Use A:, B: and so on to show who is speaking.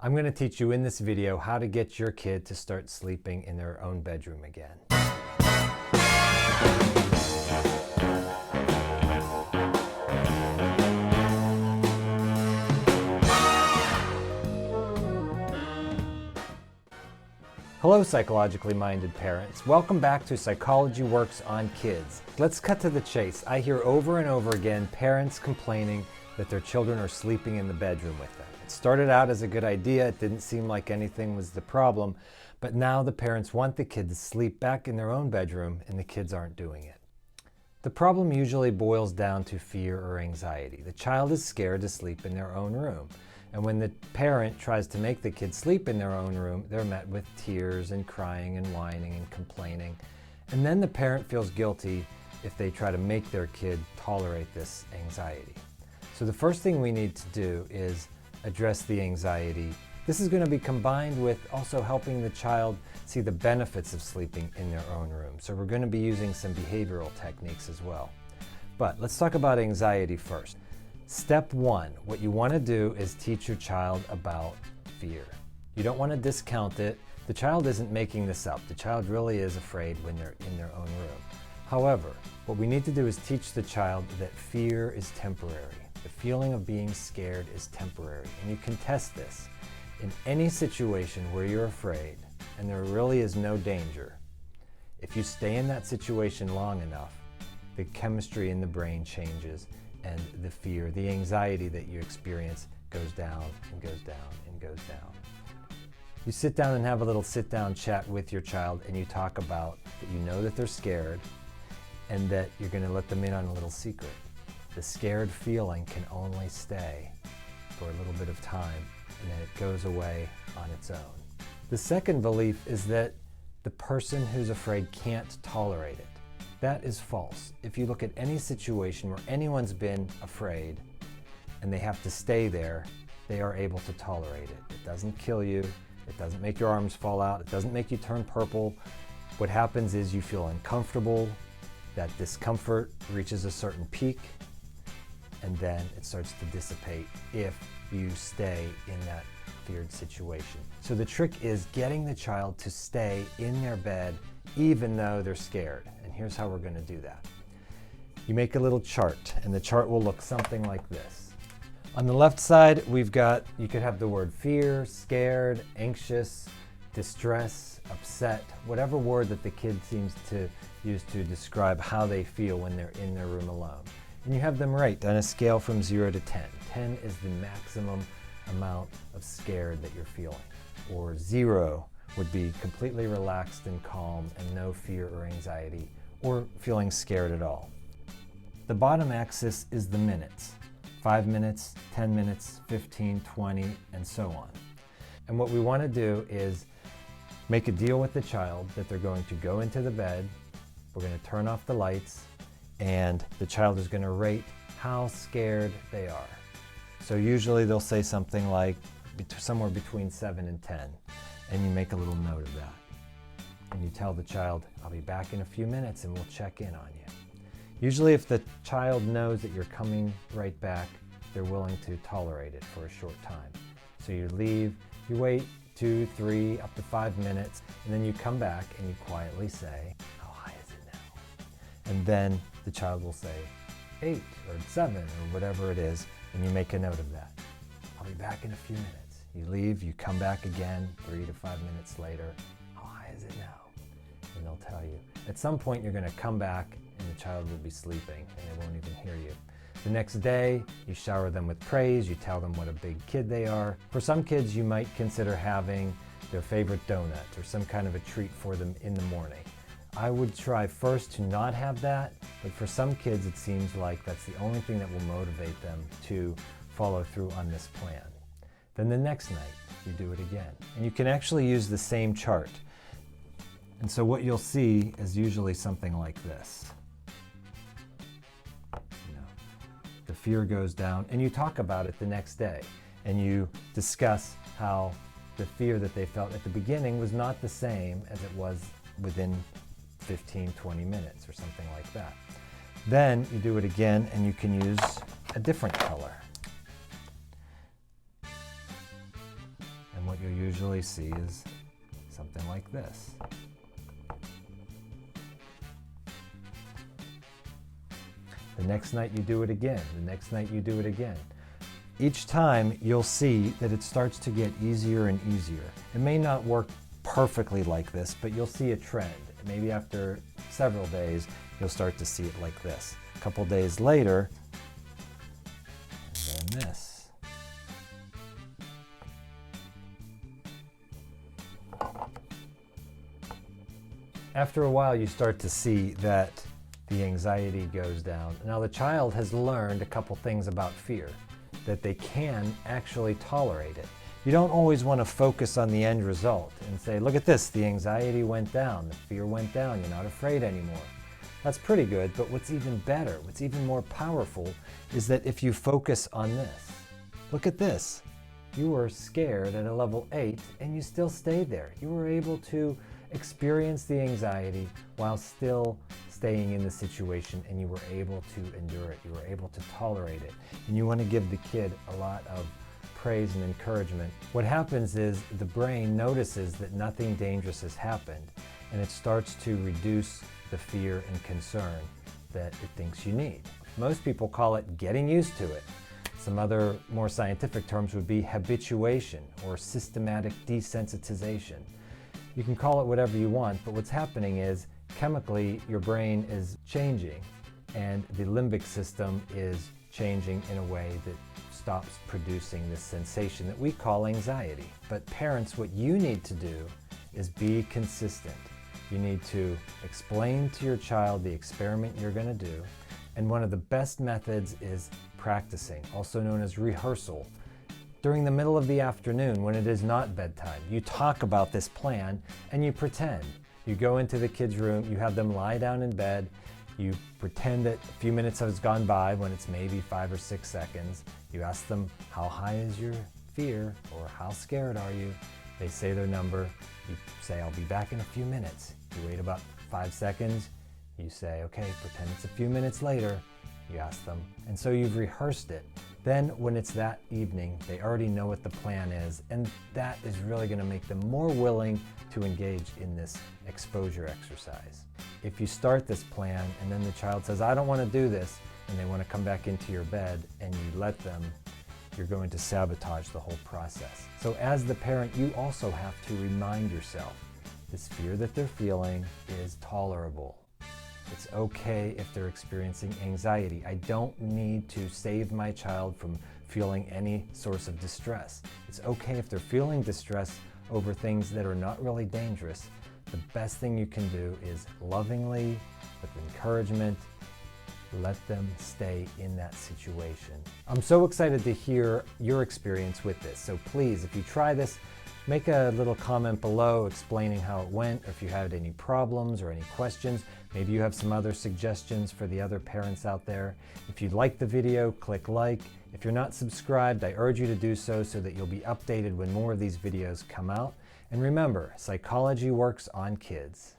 A: I'm going to teach you in this video how to get your kid to start sleeping in their own bedroom again. Hello, psychologically minded parents. Welcome back to PsychologyWorks on Kids. Let's cut to the chase. I hear over and over again parents complaining that their children are sleeping in the bedroom with them. It started out as a good idea. It didn't seem like anything was the problem, but now the parents want the kid to sleep back in their own bedroom and the kids aren't doing it. The problem usually boils down to fear or anxiety. The child is scared to sleep in their own room. And when the parent tries to make the kid sleep in their own room, they're met with tears and crying and whining and complaining. And then the parent feels guilty if they try to make their kid tolerate this anxiety. So the first thing we need to do is address the anxiety. This is going to be combined with also helping the child see the benefits of sleeping in their own room. So we're going to be using some behavioral techniques as well. But let's talk about anxiety first. Step one, what you want to do is teach your child about fear. You don't want to discount it. The child isn't making this up. The child really is afraid when they're in their own room. However, what we need to do is teach the child that fear is temporary. The feeling of being scared is temporary, and you can test this. In any situation where you're afraid and there really is no danger, if you stay in that situation long enough, the chemistry in the brain changes and the fear, the anxiety that you experience goes down and goes down and goes down. You sit down and have a little sit-down chat with your child and you talk about that you know that they're scared and that you're going to let them in on a little secret. The scared feeling can only stay for a little bit of time and then it goes away on its own. The second belief is that the person who's afraid can't tolerate it. That is false. If you look at any situation where anyone's been afraid and they have to stay there, they are able to tolerate it. It doesn't kill you. It doesn't make your arms fall out. It doesn't make you turn purple. What happens is you feel uncomfortable. That discomfort reaches a certain peak and then it starts to dissipate if you stay in that feared situation. So the trick is getting the child to stay in their bed even though they're scared. And here's how we're going to do that. You make a little chart, and the chart will look something like this. On the left side, you could have the word fear, scared, anxious, distress, upset, whatever word that the kid seems to use to describe how they feel when they're in their room alone. And you have them rate on a scale from 0 to 10. 10 is the maximum amount of scared that you're feeling, or 0 would be completely relaxed and calm and no fear or anxiety or feeling scared at all. The bottom axis is the minutes, 5 minutes, 10 minutes, 15, 20, and so on. And what we want to do is make a deal with the child that they're going to go into the bed, we're going to turn off the lights, and the child is going to rate how scared they are. So usually they'll say something like somewhere between 7 and 10, and you make a little note of that. And you tell the child, I'll be back in a few minutes and we'll check in on you. Usually if the child knows that you're coming right back, they're willing to tolerate it for a short time. So you leave, you wait 2, 3, up to 5 minutes, and then you come back and you quietly say, how high is it now? And then the child will say 8 or 7 or whatever it is, and you make a note of that. I'll be back in a few minutes. You leave, you come back again 3 to 5 minutes later. How high is it now? And they'll tell you. At some point you're going to come back and the child will be sleeping and they won't even hear you. The next day you shower them with praise, you tell them what a big kid they are. For some kids you might consider having their favorite donut or some kind of a treat for them in the morning. I would try first to not have that, but for some kids it seems like that's the only thing that will motivate them to follow through on this plan. Then the next night, you do it again. And you can actually use the same chart. And so what you'll see is usually something like this. The fear goes down, and you talk about it the next day. And you discuss how the fear that they felt at the beginning was not the same as it was within 15, 20 minutes or something like that. Then you do it again, and you can use a different color. you'll usually see is something like this. The next night you do it again. The next night you do it again. Each time you'll see that it starts to get easier and easier. It may not work perfectly like this, but you'll see a trend. Maybe after several days, you'll start to see it like this. A couple days later, and then this. After a while, you start to see that the anxiety goes down. Now the child has learned a couple things about fear, that they can actually tolerate it. You don't always want to focus on the end result and say, look at this, the anxiety went down, the fear went down, you're not afraid anymore. That's pretty good, but what's even better, what's even more powerful is that if you focus on this, look at this. You were scared at a level 8 and you still stayed there. You were able to experience the anxiety while still staying in the situation, and you were able to endure it. You were able to tolerate it. And you want to give the kid a lot of praise and encouragement. What happens is the brain notices that nothing dangerous has happened, and it starts to reduce the fear and concern that it thinks you need. Most people call it getting used to it. Some other more scientific terms would be habituation or systematic desensitization. You can call it whatever you want, but what's happening is chemically your brain is changing and the limbic system is changing in a way that stops producing this sensation that we call anxiety. But parents, what you need to do is be consistent. You need to explain to your child the experiment you're going to do, and one of the best methods is practicing, also known as rehearsal. During the middle of the afternoon, when it is not bedtime, you talk about this plan and you pretend. You go into the kids' room, you have them lie down in bed, you pretend that a few minutes has gone by when it's maybe 5 or 6 seconds. You ask them, how high is your fear, or how scared are you? They say their number. You say, I'll be back in a few minutes. You wait about 5 seconds. You say, okay, pretend it's a few minutes later. You ask them, and so you've rehearsed it. Then when it's that evening, they already know what the plan is, and that is really going to make them more willing to engage in this exposure exercise. If you start this plan and then the child says, I don't want to do this, and they want to come back into your bed and you let them, you're going to sabotage the whole process. So as the parent, you also have to remind yourself, this fear that they're feeling is tolerable. It's okay if they're experiencing anxiety. I don't need to save my child from feeling any source of distress. It's okay if they're feeling distress over things that are not really dangerous. The best thing you can do is lovingly, with encouragement, let them stay in that situation. I'm so excited to hear your experience with this. So please, if you try this, make a little comment below explaining how it went, or if you had any problems or any questions. Maybe you have some other suggestions for the other parents out there. If you liked the video, click like. If you're not subscribed, I urge you to do so that you'll be updated when more of these videos come out. And remember, psychology works on kids.